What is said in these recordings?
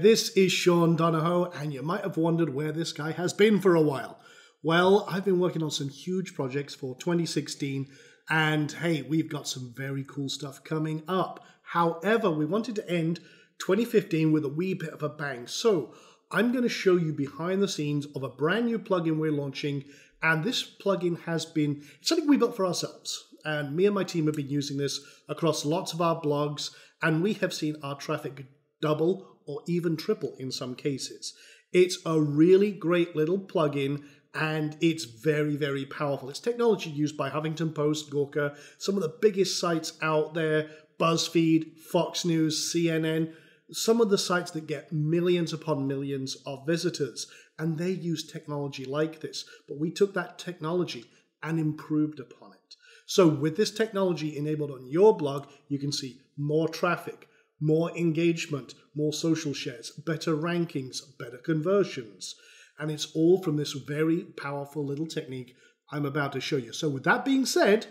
This is Sean Donahoe, and you might have wondered where this guy has been for a while. Well, I've been working on some huge projects for 2016, and hey, we've got some very cool stuff coming up. However, we wanted to end 2015 with a wee bit of a bang, so I'm going to show you behind the scenes of a brand new plugin we're launching, and this plugin has been something we built for ourselves. And me and my team have been using this across lots of our blogs, and we have seen our traffic double or even triple in some cases. It's a really great little plugin, and it's very, very powerful. It's technology used by Huffington Post, Gawker, some of the biggest sites out there, BuzzFeed, Fox News, CNN, some of the sites that get millions upon millions of visitors, and they use technology like this. But we took that technology and improved upon it. So with this technology enabled on your blog, you can see more traffic, more engagement, more social shares, better rankings, better conversions. And it's all from this very powerful little technique I'm about to show you. So with that being said,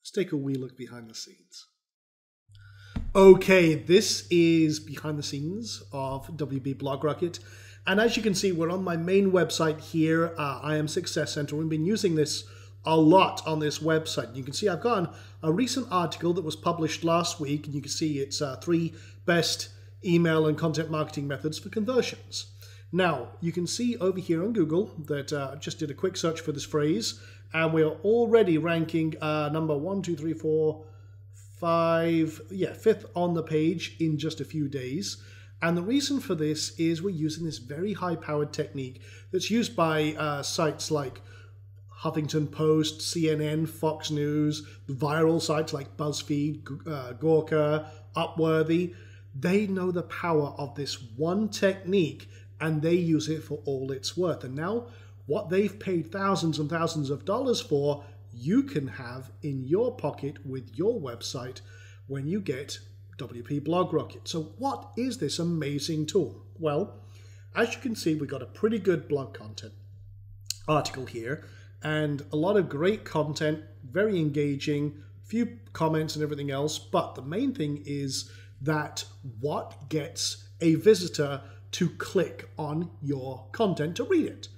let's take a wee look behind the scenes. Okay, this is behind the scenes of WP Blog Rocket. And as you can see, we're on my main website here, I Am Success Center. We've been using this a lot on this website. You can see I've got a recent article that was published last week, and you can see it's 3 best email and content marketing methods for conversions. Now, you can see over here on Google that I just did a quick search for this phrase, and we are already ranking number 1, 2, 3, 4, 5, fifth on the page in just a few days. And the reason for this is we're using this very high-powered technique that's used by sites like Huffington Post, CNN, Fox News, viral sites like BuzzFeed, Gawker, Upworthy. They know the power of this one technique, and they use it for all it's worth. And now what they've paid thousands and thousands of dollars for, you can have in your pocket with your website when you get WP Blog Rocket. So what is this amazing tool? Well, as you can see, we've got a pretty good blog content article here, and a lot of great content, very engaging, few comments and everything else. But the main thing is that what gets a visitor to click on your content to read it?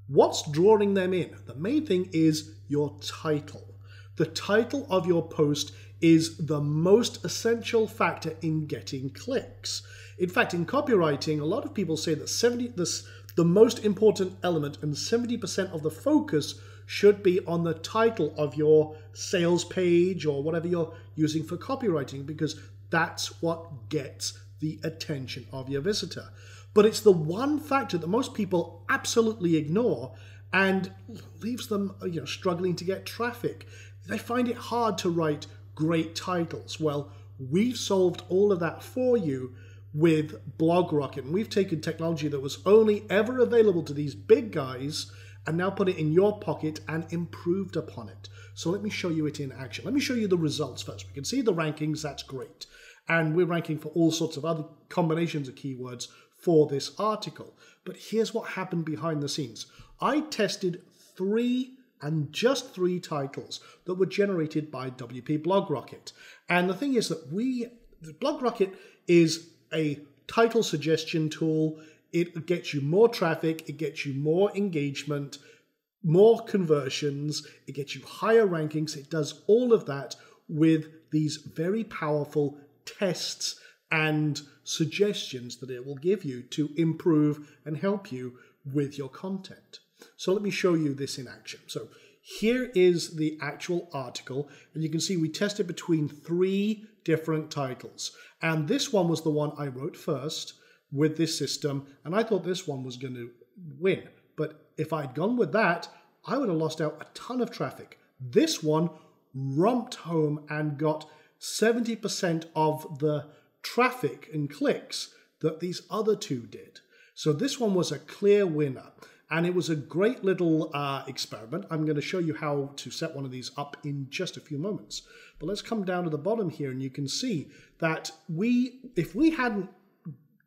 What's drawing them in? The main thing is your title. The title of your post is the most essential factor in getting clicks. In fact, in copywriting, a lot of people say that the most important element and 70% of the focus should be on the title of your sales page or whatever you're using for copywriting, because that's what gets the attention of your visitor. But it's the one factor that most people absolutely ignore and leaves them, struggling to get traffic. They find it hard to write great titles. Well, we've solved all of that for you with Blog Rocket, and we've taken technology that was only ever available to these big guys and now put it in your pocket and improved upon it. So let me show you it in action. Let me show you the results first. We can see the rankings, that's great. And we're ranking for all sorts of other combinations of keywords for this article. But here's what happened behind the scenes. I tested just three titles that were generated by WP Blog Rocket. And the thing is that Blog Rocket is a title suggestion tool. It gets you more traffic, it gets you more engagement, more conversions, it gets you higher rankings. It does all of that with these very powerful tests and suggestions that it will give you to improve and help you with your content. So let me show you this in action. So here is the actual article, and you can see we tested between 3 different titles. And this one was the one I wrote first with this system, and I thought this one was going to win. But if I'd gone with that, I would have lost out a ton of traffic. This one romped home and got 70% of the traffic and clicks that these other 2 did. So this one was a clear winner, and it was a great little experiment. I'm going to show you how to set one of these up in just a few moments. But let's come down to the bottom here, and you can see that if we hadn't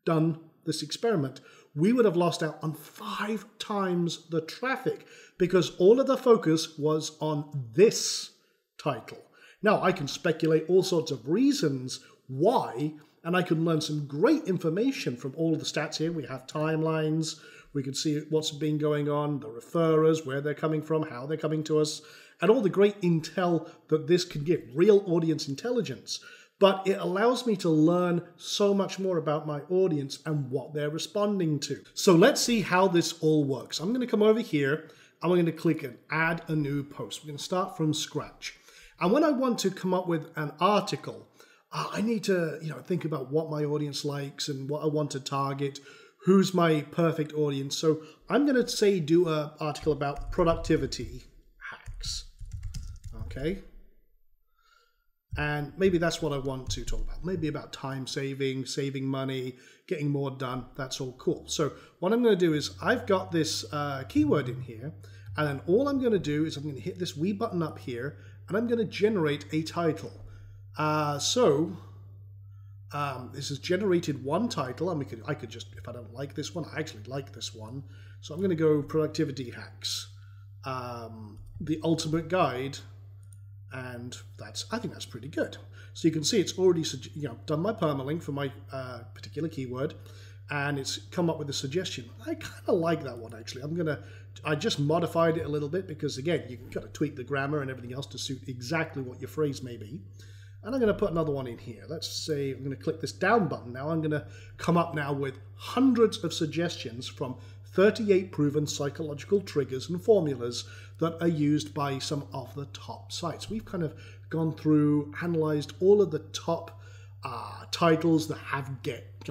done this experiment, we would have lost out on 5 times the traffic, because all of the focus was on this title. Now, I can speculate all sorts of reasons why, and I can learn some great information from all of the stats here. We have timelines, we can see what's been going on, the referrers, where they're coming from, how they're coming to us, and all the great intel that this can give, real audience intelligence. But it allows me to learn so much more about my audience and what they're responding to. So let's see how this all works. I'm going to come over here, and we're going to click and add a new post. We're going to start from scratch. And when I want to come up with an article, I need to think about what my audience likes and what I want to target, who's my perfect audience. So I'm going to say do an article about productivity hacks. Okay. And maybe that's what I want to talk about. Maybe about time saving, saving money, getting more done. That's all cool. So what I'm going to do is I've got this keyword in here. And then all I'm going to do is I'm going to hit this wee button up here. And I'm going to generate a title. This has generated one title. I could just, if I don't like this one, I actually like this one. So I'm going to go productivity hacks, the ultimate guide. And I think that's pretty good. So you can see it's already done my permalink for my particular keyword, and it's come up with a suggestion. I kind of like that one actually. I just modified it a little bit because again, you can kind of tweak the grammar and everything else to suit exactly what your phrase may be. And I'm going to put another one in here. Let's say I'm going to click this down button. Now I'm going to come up now with hundreds of suggestions from 38 proven psychological triggers and formulas that are used by some of the top sites. We've kind of gone through, analyzed all of the top titles that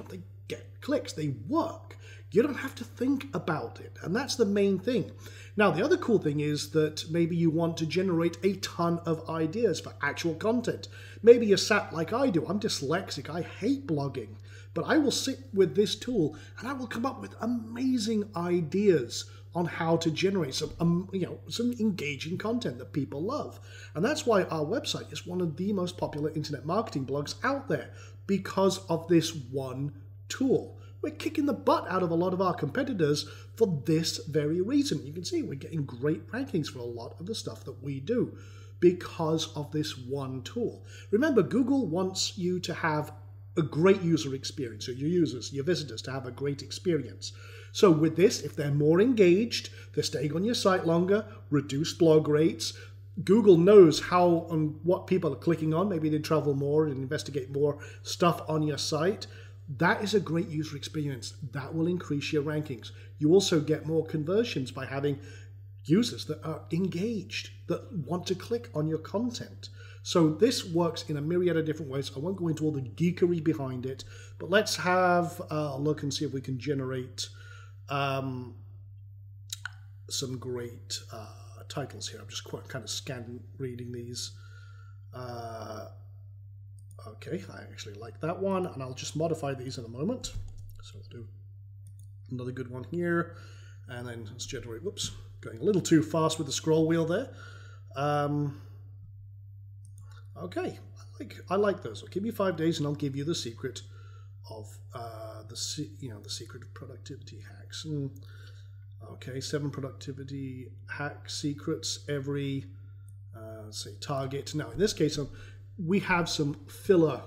they get clicks. They work. You don't have to think about it. And that's the main thing. Now, the other cool thing is that maybe you want to generate a ton of ideas for actual content. Maybe you're sat like I do. I'm dyslexic. I hate blogging. But I will sit with this tool and I will come up with amazing ideas on how to generate some engaging content that people love. And that's why our website is one of the most popular internet marketing blogs out there, because of this one tool. We're kicking the butt out of a lot of our competitors for this very reason. You can see we're getting great rankings for a lot of the stuff that we do because of this one tool. Remember, Google wants you to have a great user experience, so your users, your visitors, to have a great experience. So with this, if they're more engaged, they're staying on your site longer, reduced blog rates, Google knows how and what people are clicking on. Maybe they travel more and investigate more stuff on your site. That is a great user experience. That will increase your rankings. You also get more conversions by having users that are engaged, that want to click on your content. So this works in a myriad of different ways. I won't go into all the geekery behind it, but let's have a look and see if we can generate some great titles here. I'm just kind of reading these. Okay, I actually like that one, and I'll just modify these in a moment. So we'll do another good one here, and then let's generate, whoops, going a little too fast with the scroll wheel there. Okay, I like those. I'll give you 5 days, and I'll give you the secret of the secret of productivity hacks. Okay, 7 productivity hack secrets every say target. Now in this case, we have some filler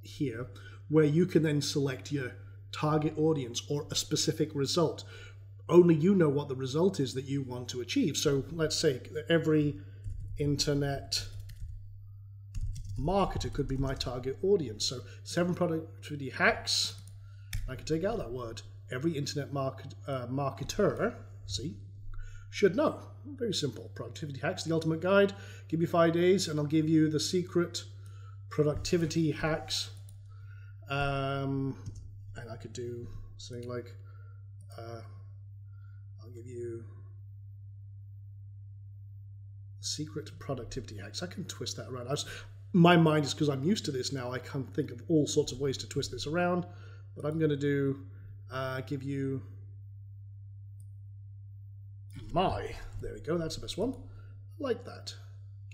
here where you can then select your target audience or a specific result. Only you know what the result is that you want to achieve. So let's say every internet marketer could be my target audience. So 7 productivity hacks. I can take out that word. Every internet marketer, should know. Very simple. Productivity hacks, the ultimate guide. Give me 5 days and I'll give you the secret productivity hacks. And I could do something like, I'll give you secret productivity hacks. I can twist that around. My mind is, because I'm used to this now, I can think of all sorts of ways to twist this around. But I'm going to do, give you there we go, that's the best one. I like that.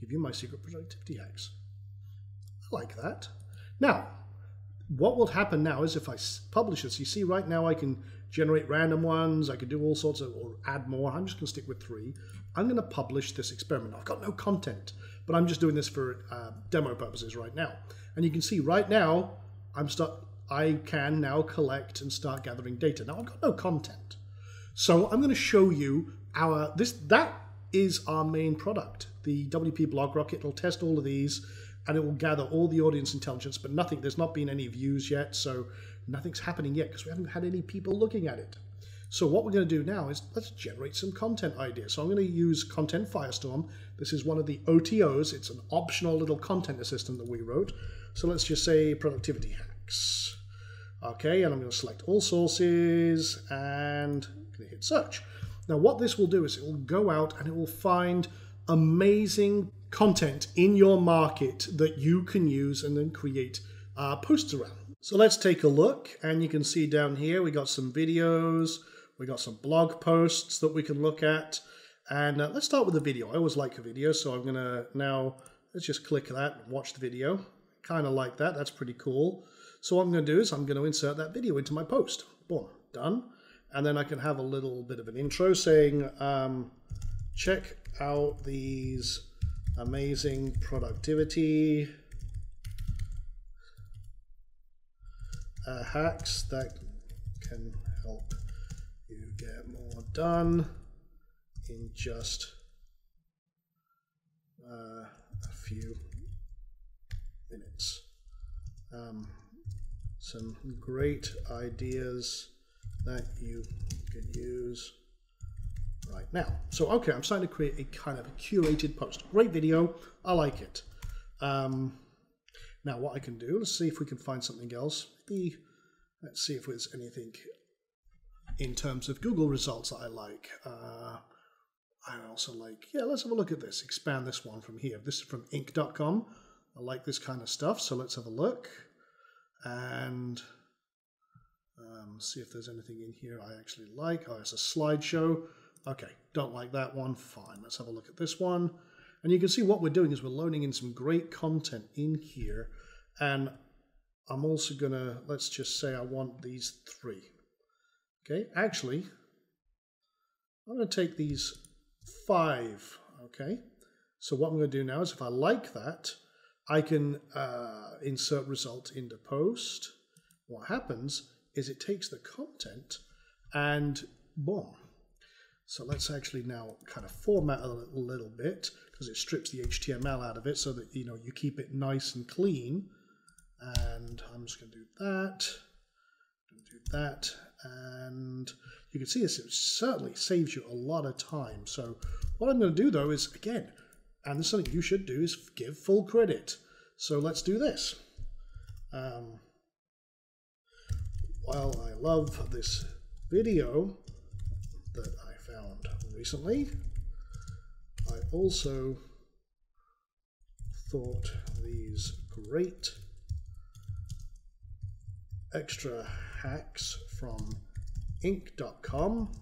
Give you my secret productivity hacks. I like that. Now, what will happen now is if I publish this, you see right now I can generate random ones, I can do all sorts of, or add more. I'm just going to stick with 3. I'm going to publish this experiment. I've got no content, but I'm just doing this for demo purposes right now. And you can see right now, I can now collect and start gathering data. Now I've got no content. So I'm going to show you that is our main product, the WP Blog Rocket. It'll test all of these and it will gather all the audience intelligence, but there's not been any views yet, so nothing's happening yet because we haven't had any people looking at it. So what we're going to do now is let's generate some content ideas. So I'm going to use Content Firestorm. This is one of the OTOs. It's an optional little content assistant that we wrote. So let's just say productivity hacks. Okay, and I'm going to select all sources and I'm going to hit search. Now what this will do is it will go out and it will find amazing content in your market that you can use and then create posts around. So let's take a look, and you can see down here we got some videos, we got some blog posts that we can look at, and let's start with the video. I always like a video, so I'm gonna let's just click that and watch the video. Kind of like that, that's pretty cool. So what I'm gonna do is I'm gonna insert that video into my post. Boom, done. And then I can have a little bit of an intro saying, check out these amazing productivity hacks that can help you get more done in just a few minutes. Some great ideas that you could use right now. So okay, I'm starting to create a kind of a curated post. Great video, I like it. Now what I can do, let's see if we can find something else. Maybe, let's see if there's anything in terms of Google results that I like. I also like, yeah, let's have a look at this. Expand this one from here. This is from Inc.com. I like this kind of stuff, so let's have a look. And see if there's anything in here I actually like. Oh, it's a slideshow. Okay, don't like that one. Fine, let's have a look at this one. And you can see what we're doing is we're loading in some great content in here. And I'm also gonna, let's just say I want these 3. Okay, actually, I'm gonna take these 5, okay? So what I'm gonna do now is if I like that, I can insert result into post. What happens is it takes the content and boom. So let's actually now kind of format a little bit because it strips the HTML out of it so that you keep it nice and clean. And I'm just going to do that, and you can see this, it certainly saves you a lot of time. So what I'm going to do though is, again, and this is something you should do, is give full credit. So let's do this. While I love this video that I found recently, I also thought these great extra hacks from Inc.com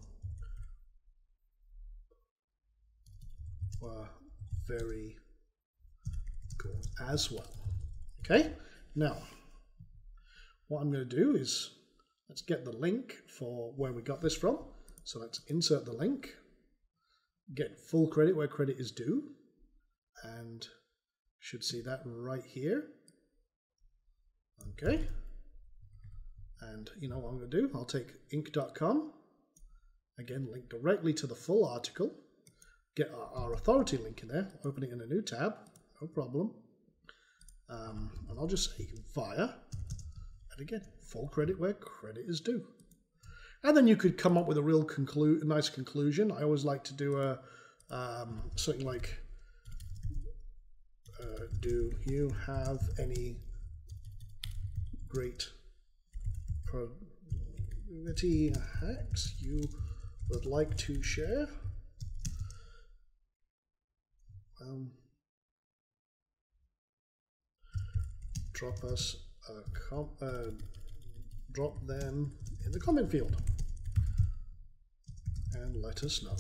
were very good as well. Okay, now what I'm going to do is let's get the link for where we got this from. So let's insert the link, get full credit where credit is due, and should see that right here. Okay. And you know what I'm going to do? I'll take Inc.com, again, link directly to the full article, get our authority link in there, open it in a new tab, no problem. And I'll just say via, and again, full credit where credit is due. And then you could come up with a real nice conclusion. I always like to do something like, do you have any great productivity hacks you would like to share? Drop us drop them in the comment field and let us know.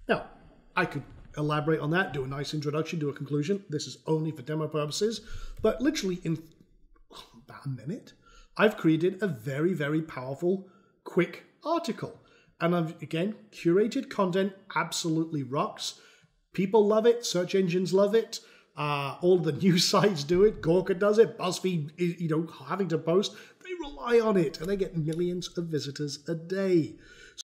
Now, I could elaborate on that, do a nice introduction, do a conclusion. This is only for demo purposes, but literally in about a minute, I've created a very, very powerful, quick article. And I've, again, curated content, absolutely rocks. People love it, search engines love it. All the news sites do it. Gawker does it. BuzzFeed is, having to post. They rely on it, and they get millions of visitors a day.